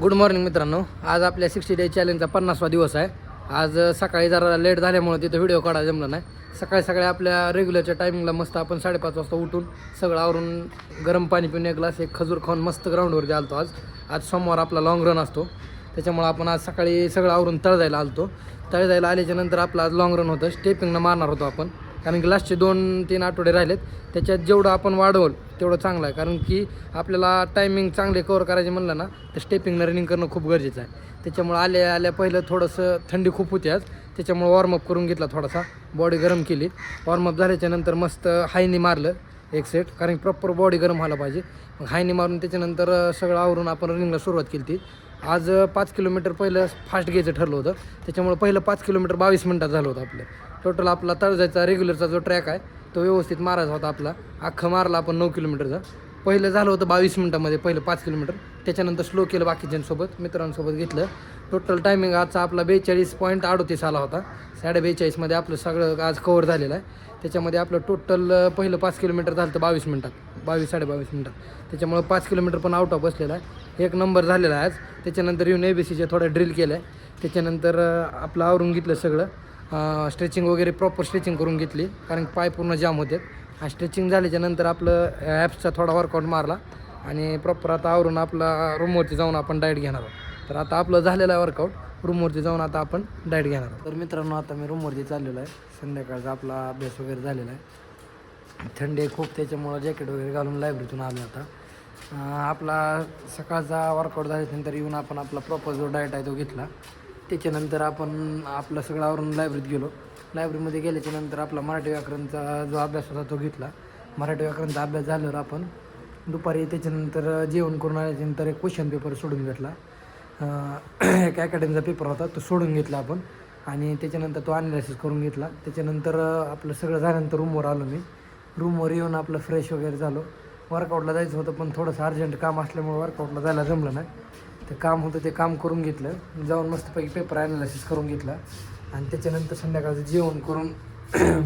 Good morning मित्रांनो. आज आपल्या 60 डे चॅलेंजचा 50वा दिवस आहे. आज सकाळी जरा लेट झाल्यामुळे तिथं व्हिडिओ काढायला जमला नाही. सकाळी आपल्या रेग्युलरच्या टायमिंगला मस्त आपण 5:30 वाजता उठून सगळं आवरून गरम पाणी पिऊन एक ग्लास एक खजूर खाऊन मस्त ग्राउंडवरती आलतो. आज सोमवार आपला लाँग रन असतो, त्याच्यामुळे आपण आज सकाळी सगळं आवरून तळजायला आलतो. तळजायला आल्याच्या नंतर आपलं आज लाँग रन होतं. स्टेपिंगनं मारणार होतो आपण, कारण की लास्टचे 2-3 आठवडे राहिलेत. त्याच्यात जेवढं आपण वाढवलं तेवढं चांगलं आहे, कारण की आपल्याला टायमिंग चांगले कवर करायचे म्हणलं ना तर स्टेपिंगनं रनिंग करणं खूप गरजेचं आहे. त्याच्यामुळे आल्या पहिलं थोडंसं थंडी खूप होती आज, त्याच्यामुळे वॉर्मअप करून घेतला, थोडासा बॉडी गरम केली. वॉर्मअप झाल्याच्यानंतर मस्त हायनी मारलं एक सेट, कारण प्रॉपर बॉडी गरम व्हायला पाहिजे. मग हायनी मारून त्याच्यानंतर सगळं आवरून आपण रनिंगला सुरुवात केली ती. आज 5 किलोमीटर पहिलं फास्ट घ्यायचं ठरलं होतं, त्याच्यामुळे पहिलं 5 किलोमीटर 22 मिनटात झालं होतं आपलं. टोटल आपला तळजायचा रेग्युलरचा जो ट्रॅक आहे तो व्यवस्थित मारायचा होता आपला. अख्खं मारला आपण 9 किलोमीटरचा. पहिलं झालं होतं 22 मिनटामध्ये पहिलं 5 किलोमीटर. त्याच्यानंतर स्लो केलं बाकीच्यांसोबत, मित्रांसोबत घेतलं. टोटल टायमिंग आजचा आपला 42.38 आला होता. 42.5मध्ये आपलं सगळं आज कवर झालेलं आहे. त्याच्यामध्ये आपलं टोटल पहिलं 5 किलोमीटर झालं होतं 22 मिनटात, 22-22.5 मिनटात. त्याच्यामुळं 5 किलोमीटर पण आउट ऑफ बसलेला आहे. एक नंबर झालेला आहे आज. त्याच्यानंतर येऊन ABCच्या थोड्या ड्रिल केल्या. त्याच्यानंतर आपलं आवरून घेतलं सगळं. स्ट्रेचिंग वगैरे प्रॉपर स्ट्रेचिंग करून घेतली, कारण पाय पूर्ण जाम होते. आणि स्ट्रेचिंग झाल्याच्यानंतर आपलं ॲप्सचा थोडा वर्कआउट मारला आणि प्रॉपर आता आवरून आपला रूमवरती जाऊन आपण डाएट घेणार आहोत. तर आता आपलं झालेलं आहे वर्कआउट. रूमवरती जाऊन आता आपण डाएट घेणार आहोत. तर मित्रांनो, आता मी रूमवरती चाललेलो आहे. संध्याकाळचा आपला अभ्यास वगैरे झालेला आहे. थंडी आहे खूप, त्याच्यामुळं जॅकेट वगैरे घालून लायब्ररीतून आलो आता. आपला सकाळचा वर्कआउट झाल्यानंतर येऊन आपण आपला प्रॉपर जो डाएट आहे तो घेतला. त्याच्यानंतर आपण आपलं सगळं आवरून लायब्ररीत गेलो. लायब्ररीमध्ये गेल्याच्यानंतर आपला मराठी व्याकरणचा जो अभ्यास होता तो घेतला. मराठी व्याकरणचा अभ्यास झाल्यावर आपण दुपारी त्याच्यानंतर जेवण करून आल्याच्यानंतर एक क्वेश्चन पेपर सोडून घेतला. एक अकॅडमीचा पेपर होता तो सोडून घेतला आपण, आणि त्याच्यानंतर तो अनालिसिस करून घेतला. त्याच्यानंतर आपलं सगळं झाल्यानंतर रूमवर आलो मी. रूमवर येऊन आपलं फ्रेश वगैरे झालो. वर्कआउटला जायचं होतं, पण थोडंसं अर्जंट काम असल्यामुळे वर्कआउटला जायला जमलं नाही. ते काम होतं ते काम करून घेतलं. जाऊन मस्तपैकी पेपर ॲनालिसिस करून घेतला, आणि त्याच्यानंतर संध्याकाळचं जेवण करून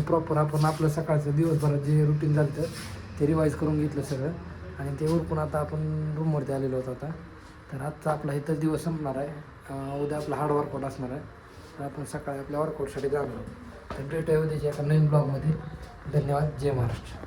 प्रॉपर आपण आपलं सकाळचं दिवसभरात जे रुटीन झालं होतं ते रिवाईज करून घेतलं सगळं. आणि ते उरकून आता आपण रूमवरती आलेलो होतो आता. तर आजचा आपला इथंच दिवस संपणार आहे. उद्या आपला हार्ड वर्कआउट असणार आहे. तर आपण सकाळी आपल्या वर्कआउटसाठी जाणार आहोत. तर भेटूया उद्याच्या एका नवीन ब्लॉगमध्ये. धन्यवाद. जय महाराष्ट्र.